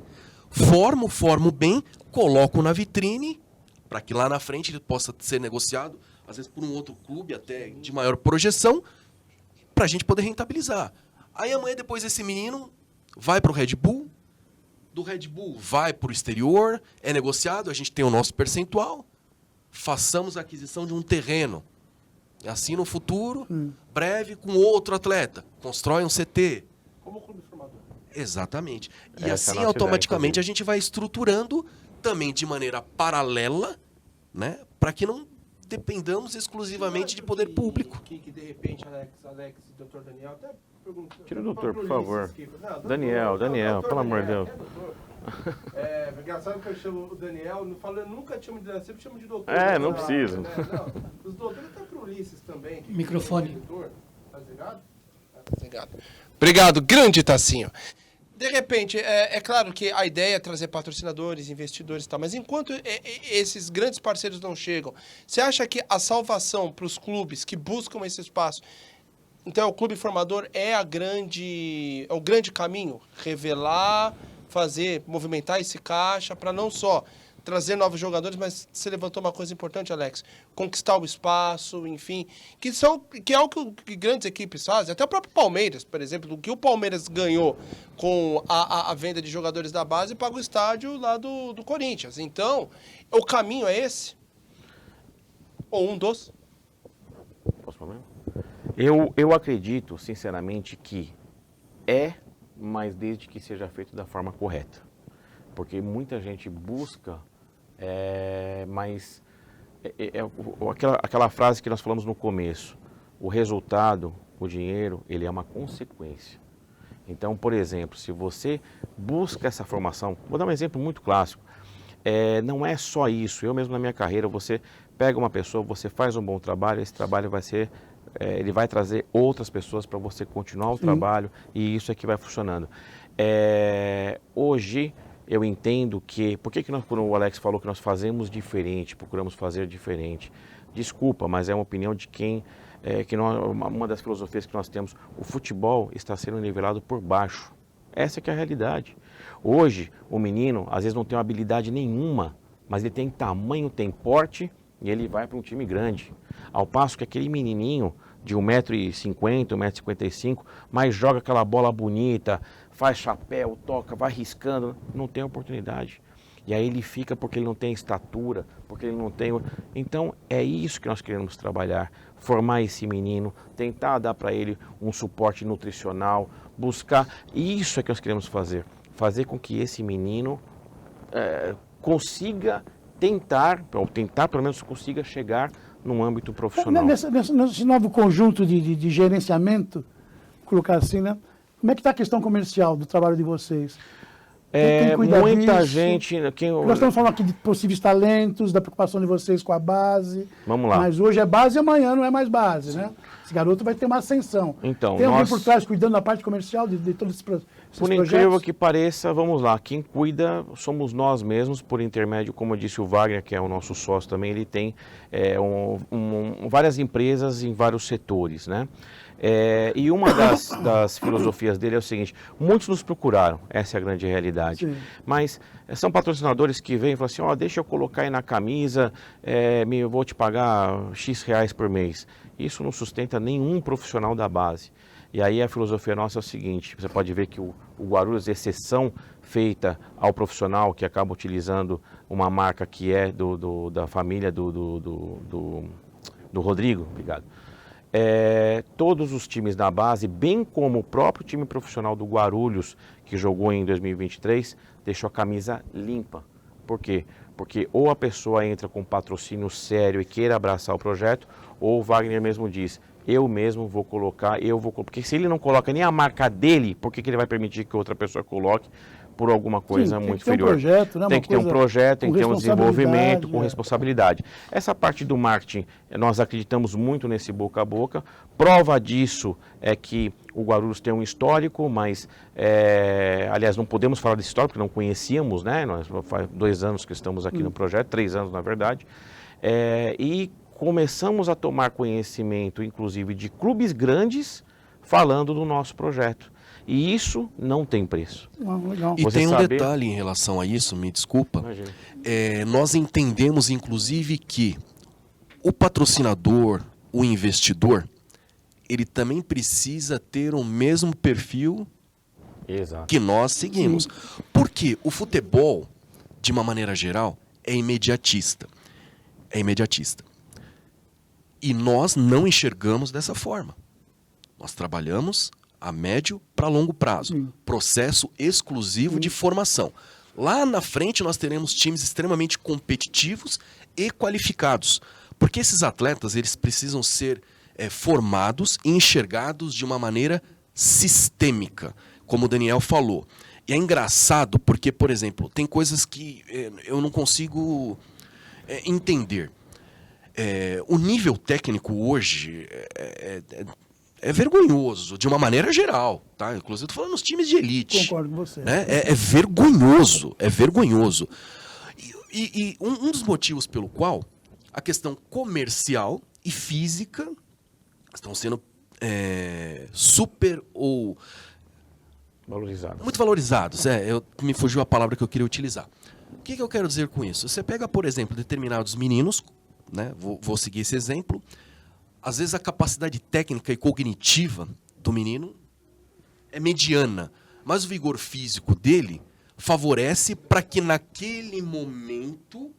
Formo bem, coloco na vitrine, para que lá na frente ele possa ser negociado, às vezes por um outro clube até de maior projeção, para a gente poder rentabilizar. Aí amanhã, depois, esse menino vai para o Red Bull, do Red Bull vai para o exterior, é negociado, a gente tem o nosso percentual, façamos a aquisição de um terreno. Assim, no futuro, breve, com outro atleta, constrói um CT. Como clube formador. Exatamente. E Essa é a assim, nossa automaticamente, ideia, a gente vai estruturando também de maneira paralela, né, para que não dependamos exclusivamente de poder público. Que de repente, Alex e doutor Daniel, até perguntam. Tira o doutor, por favor. Daniel, pelo amor de Deus. É engraçado que eu chamo o Daniel, eu nunca chamo de Daniel, sempre chamo de doutor. Não precisa. Né? Não, os doutores até pro Ulisses também. Microfone. Tá desligado? Tá desligado. Obrigado, grande Tassinho. De repente, é claro que a ideia é trazer patrocinadores, investidores e tal, mas enquanto esses grandes parceiros não chegam, você acha que a salvação para os clubes que buscam esse espaço, então o clube formador é o grande caminho? Revelar, movimentar esse caixa para não só trazer novos jogadores, mas você levantou uma coisa importante, Alex, conquistar o espaço, enfim, que é o que grandes equipes fazem, até o próprio Palmeiras, por exemplo, o que o Palmeiras ganhou com a venda de jogadores da base paga o estádio lá do Corinthians. Então, o caminho é esse? Ou um dos? Posso falar? Eu acredito, sinceramente, que mas desde que seja feito da forma correta. Porque muita gente busca, mas aquela frase que nós falamos no começo, o resultado, o dinheiro, ele é uma consequência. Então, por exemplo, se você busca essa formação, vou dar um exemplo muito clássico, não é só isso, eu mesmo na minha carreira, você pega uma pessoa, você faz um bom trabalho, esse trabalho vai ser, ele vai trazer outras pessoas para você continuar o trabalho e isso é que vai funcionando. Hoje, eu entendo que, por que quando o Alex falou que nós fazemos diferente, procuramos fazer diferente? Desculpa, mas é uma opinião de quem, uma das filosofias que nós temos, o futebol está sendo nivelado por baixo. Essa que é a realidade. Hoje, o menino, às vezes não tem uma habilidade nenhuma, mas ele tem tamanho, tem porte e ele vai para um time grande. Ao passo que aquele menininho de 1,50m, 1,55m, mas joga aquela bola bonita, faz chapéu, toca, vai riscando, não tem oportunidade. E aí ele fica porque ele não tem estatura, porque ele não tem... Então é isso que nós queremos trabalhar, formar esse menino, tentar dar para ele um suporte nutricional, buscar... Isso é que nós queremos fazer com que esse menino consiga tentar pelo menos consiga chegar num âmbito profissional. Nesse novo conjunto de gerenciamento, colocar assim, né? Como é que está a questão comercial do trabalho de vocês? Quem cuida Muita disso? gente... Nós estamos falando aqui de possíveis talentos, da preocupação de vocês com a base. Vamos lá. Mas hoje é base e amanhã não é mais base, né? Esse garoto vai ter uma ascensão. Então, tem alguém por trás cuidando da parte comercial de todos esses projetos? Por incrível que pareça, vamos lá, quem cuida somos nós mesmos, por intermédio, como eu disse, o Wagner, que é o nosso sócio também, ele tem várias empresas em vários setores, né? E uma das filosofias dele é o seguinte, muitos nos procuraram, essa é a grande realidade, Sim. mas são patrocinadores que vêm e falam assim, deixa eu colocar aí na camisa, eu vou te pagar X reais por mês. Isso não sustenta nenhum profissional da base. E aí a filosofia nossa é o seguinte, você pode ver que o Guarulhos, exceção feita ao profissional que acaba utilizando uma marca que é da família do Rodrigo, obrigado. Todos os times da base, bem como o próprio time profissional do Guarulhos, que jogou em 2023, deixou a camisa limpa. Por quê? Porque ou a pessoa entra com patrocínio sério e queira abraçar o projeto, ou o Wagner mesmo diz, eu mesmo vou colocar, porque se ele não coloca nem a marca dele, por que ele vai permitir que outra pessoa coloque? por alguma coisa Sim, muito tem que ter um inferior. projeto, né? Tem Uma que ter um coisa projeto, tem com que ter um desenvolvimento responsabilidade, com é. responsabilidade. Essa parte do marketing, nós acreditamos muito nesse boca a boca. Prova disso é que o Guarulhos tem um histórico, mas, aliás, não podemos falar desse histórico, porque não conhecíamos, né? Nós faz 2 anos que estamos aqui no projeto, 3 anos na verdade, e começamos a tomar conhecimento, inclusive, de clubes grandes falando do nosso projeto. E isso não tem preço. Legal. E Você tem um saber- detalhe em relação a isso, me desculpa. Imagina. Nós entendemos, inclusive, que o patrocinador, o investidor, ele também precisa ter o mesmo perfil Exato. que nós seguimos. Porque o futebol, de uma maneira geral, é imediatista. É imediatista. E nós não enxergamos dessa forma. Nós trabalhamos a médio para longo prazo. Processo exclusivo de formação. Lá na frente nós teremos times extremamente competitivos e qualificados. Porque esses atletas, eles precisam ser formados e enxergados de uma maneira sistêmica, como o Daniel falou. E é engraçado porque, por exemplo, tem coisas que eu não consigo entender. O nível técnico hoje é vergonhoso, de uma maneira geral, tá? Inclusive, estou falando nos times de elite. Concordo com você. Né? É vergonhoso, é vergonhoso. E um dos motivos pelo qual a questão comercial e física estão sendo super ou Valorizado. muito valorizados. Me fugiu a palavra que eu queria utilizar. O que eu quero dizer com isso? Você pega, por exemplo, determinados meninos, né? Vou seguir esse exemplo. Às vezes a capacidade técnica e cognitiva do menino é mediana, mas o vigor físico dele favorece para que naquele momento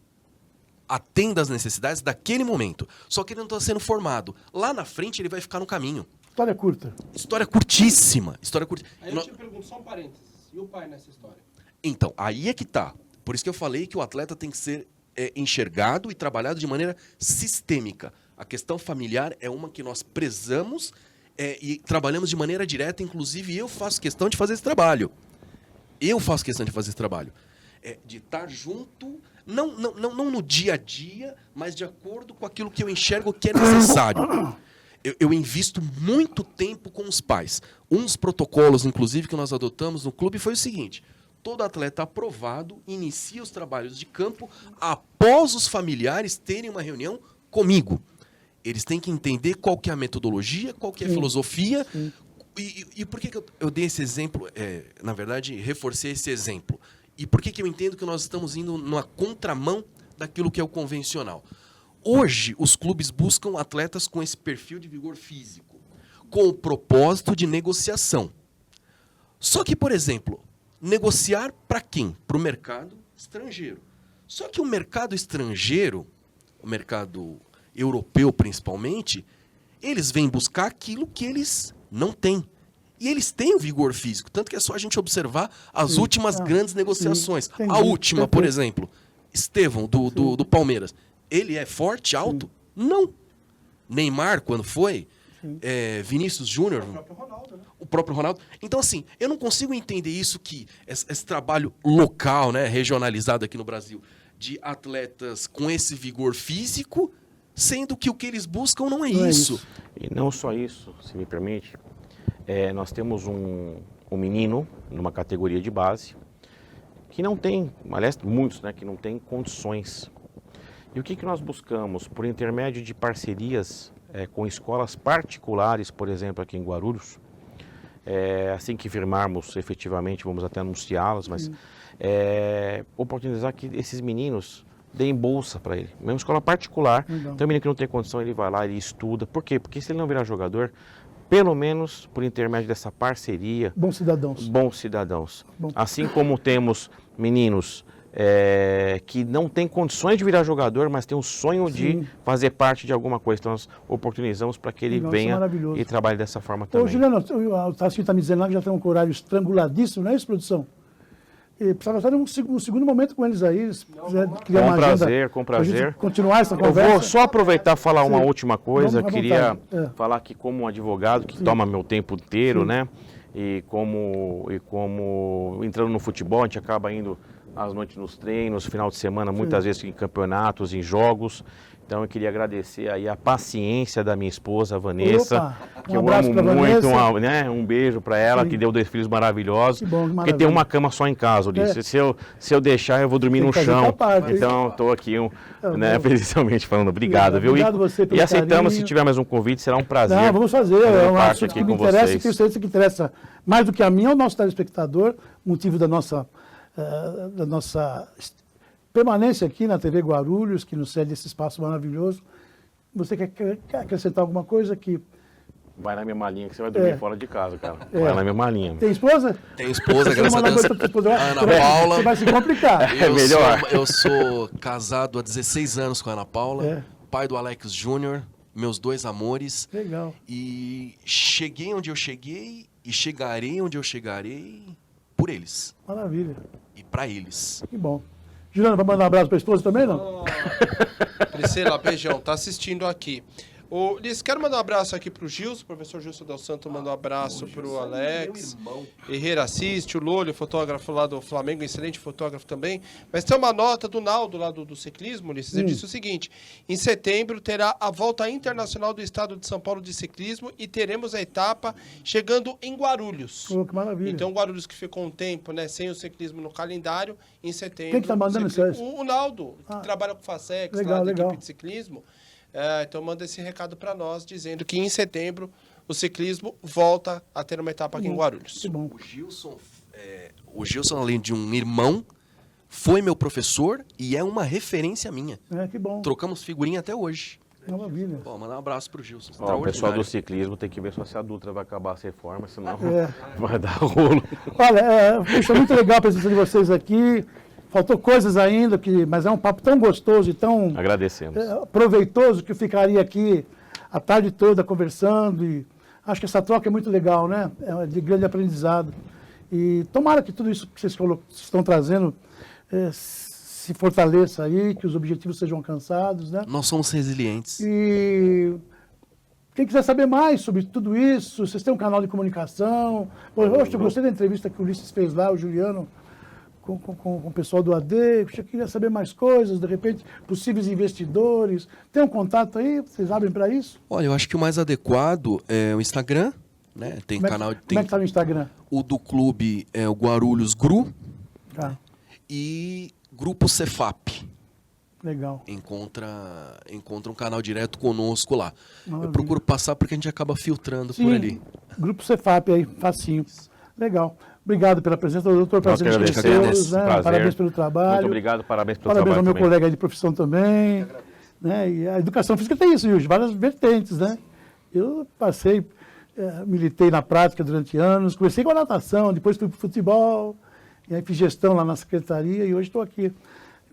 atenda às necessidades daquele momento. Só que ele não está sendo formado. Lá na frente ele vai ficar no caminho. História curta. História curtíssima. História curtíssima. Aí eu te pergunto só um parênteses. E o pai nessa história? Então, aí é que tá. Por isso que eu falei que o atleta tem que ser enxergado e trabalhado de maneira sistêmica. A questão familiar é uma que nós prezamos e trabalhamos de maneira direta. Inclusive, eu faço questão de fazer esse trabalho. De estar junto, não no dia a dia, mas de acordo com aquilo que eu enxergo que é necessário. Eu invisto muito tempo com os pais. Um dos protocolos, inclusive, que nós adotamos no clube foi o seguinte: todo atleta aprovado inicia os trabalhos de campo após os familiares terem uma reunião comigo. Eles têm que entender qual que é a metodologia, qual que é a filosofia. E por que eu dei esse exemplo? Na verdade, reforcei esse exemplo. E por que eu entendo que nós estamos indo numa contramão daquilo que é o convencional? Hoje, os clubes buscam atletas com esse perfil de vigor físico, com o propósito de negociação. Só que, por exemplo, negociar para quem? Para o mercado estrangeiro. Só que o mercado estrangeiro, o mercado europeu principalmente, eles vêm buscar aquilo que eles não têm. E eles têm o vigor físico, tanto que é só a gente observar as últimas grandes negociações. Entendi. A última, por Perfeito. exemplo, Estevão, do Palmeiras. Ele é forte, alto? Não. Neymar, quando foi? Vinícius Júnior? O próprio Ronaldo, né? O próprio Ronaldo. Então, assim, eu não consigo entender isso, que esse trabalho local, né, regionalizado aqui no Brasil, de atletas com esse vigor físico, sendo que o que eles buscam não é isso. E não só isso, se me permite, nós temos um menino numa categoria de base que não tem, aliás, muitos, né, que não tem condições. E o que nós buscamos? Por intermédio de parcerias com escolas particulares, por exemplo, aqui em Guarulhos, assim que firmarmos efetivamente, vamos até anunciá-las, mas oportunizar que esses meninos deem bolsa para ele. Mesmo escola particular, então o menino que não tem condição, ele vai lá, ele estuda. Por quê? Porque se ele não virar jogador, pelo menos por intermédio dessa parceria... Bons cidadãos. Bons cidadãos. Bom. Assim como temos meninos que não têm condições de virar jogador, mas têm o sonho de fazer parte de alguma coisa. Então nós oportunizamos para que ele Nossa, venha maravilhoso. e trabalhe dessa forma Ô, também. Juliano, o Tarcísio está me dizendo lá que já tem um horário estranguladíssimo, não é isso, produção? E precisava fazer um segundo momento com eles aí. Se quiser criar uma agenda Com pra gente prazer. continuar essa Eu conversa. vou só aproveitar e falar uma Sim. última coisa. Vamos à Queria vontade. falar que como um advogado que toma meu tempo inteiro, né? E como entrando no futebol, a gente acaba indo às noites nos treinos, final de semana, muitas vezes em campeonatos, em jogos. Então eu queria agradecer aí a paciência da minha esposa, a Vanessa, Opa, que um eu abraço amo pra muito, Vanessa. um beijo para ela, Sim. que deu 2 filhos maravilhosos. Que bom, que porque tem maravilha. uma cama só em casa, Ulisses. Se eu deixar, eu vou dormir Tem no que fazer chão. tua parte, Então estou aqui, né, bom. presencialmente falando. Obrigado, viu? Obrigado você pelo E aceitamos, carinho. se tiver mais um convite, será um prazer. Não, vamos fazer. fazer É um parte assunto aqui que me com interessa e vocês. tenho certeza que interessa mais do que a mim ao nosso telespectador, motivo da nossa permanência aqui na TV Guarulhos, que nos cede esse espaço maravilhoso. Você quer acrescentar alguma coisa que... Vai na minha malinha que você vai dormir fora de casa, cara. É. Vai na minha malinha. Tem esposa? Tem esposa, Você graças a manda Deus. pra tua esposa, Ana Paula. Você vai se complicar. É melhor. Eu sou casado há 16 anos com a Ana Paula, É. pai do Alex Júnior, meus 2 amores. Legal. E cheguei onde eu cheguei e chegarei onde eu chegarei por eles Maravilha. e para eles. Que bom. Juliana, vai mandar um abraço para a esposa também, não? Priscila, beijão, tá assistindo aqui. Liz, quero mandar um abraço aqui pro Gilson, o professor Gilson Del Santo manda um abraço pro Alex. Herrera assiste, o Lolho, fotógrafo lá do Flamengo, excelente fotógrafo também. Mas tem uma nota do Naldo lá do ciclismo, Ulisses, ele disse o seguinte: em setembro terá a volta internacional do estado de São Paulo de ciclismo e teremos a etapa chegando em Guarulhos. Oh, que maravilha. Então, Guarulhos que ficou um tempo, né, sem o ciclismo no calendário, em setembro... Quem que tá mandando isso aí? O Naldo, que trabalha com o Facex, legal, lá da legal. equipe de ciclismo. Então manda esse recado para nós, dizendo que em setembro o ciclismo volta a ter uma etapa aqui em Guarulhos. Que bom. O Gilson, além de um irmão, foi meu professor e é uma referência minha. Que bom. Trocamos figurinha até hoje. Maravilha. Bom, mandar um abraço pro Gilson. Ó, o pessoal do Extraordinário. ciclismo tem que ver só se a Dutra vai acabar as reformas, senão É. vai dar rolo. Olha, foi muito legal a presença de vocês aqui. Faltou coisas ainda, mas é um papo tão gostoso e tão Agradecemos. proveitoso que eu ficaria aqui a tarde toda conversando. E acho que essa troca é muito legal, né? É de grande aprendizado. E tomara que tudo isso que vocês estão trazendo se fortaleça aí, que os objetivos sejam alcançados, né? Nós somos resilientes. E quem quiser saber mais sobre tudo isso, vocês têm um canal de comunicação. Poxa, eu gostei da entrevista que o Ulisses fez lá, o Juliano, com o pessoal do AD. Eu queria saber mais coisas, de repente, possíveis investidores. Tem um contato aí? Vocês abrem para isso? Olha, eu acho que o mais adequado é o Instagram, né? Tem Como canal... como é que está no Instagram? O do clube é o Guarulhos Gru Tá, e Grupo Cefap. legal. Encontra um canal direto conosco lá. Maravilha. Eu procuro passar porque a gente acaba filtrando por ali. Grupo Cefap aí, facinho. Legal. Obrigado pela presença, doutor. Nós que Prazer em agradecemos. conhecê-los, né? Prazer. Parabéns pelo trabalho. Muito obrigado, parabéns pelo Parabéns ao trabalho meu também. colega aí de profissão também. Né? E a educação física tem isso, Yuri, várias vertentes, né? Eu passei, militei na prática durante anos, comecei com a natação, depois fui para o futebol, e aí fiz gestão lá na secretaria e hoje estou aqui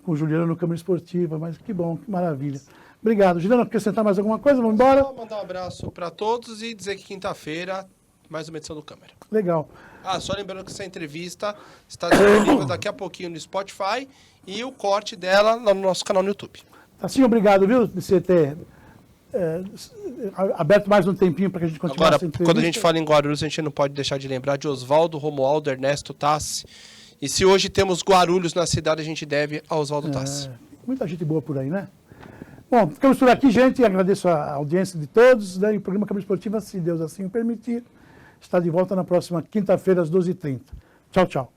com o Juliano no Câmara Esportiva, mas que bom, que maravilha. Obrigado. Juliano, quer acrescentar mais alguma coisa? Vamos embora? Só mandar um abraço para todos e dizer que quinta-feira, mais uma edição do Câmara. Legal. Só lembrando que essa entrevista está disponível daqui a pouquinho no Spotify e o corte dela lá no nosso canal no YouTube. Assim, obrigado, viu, de você ter aberto mais um tempinho para que a gente continue Agora, essa entrevista. quando a gente fala em Guarulhos, a gente não pode deixar de lembrar de Oswaldo, Romualdo, Ernesto Tassi. E se hoje temos Guarulhos na cidade, a gente deve a Oswaldo Tassi. Muita gente boa por aí, né? Bom, ficamos por aqui, gente. Agradeço a audiência de todos. Né? E o programa Câmara Esportiva, se Deus assim o permitir, está de volta na próxima quinta-feira, às 12h30. Tchau, tchau.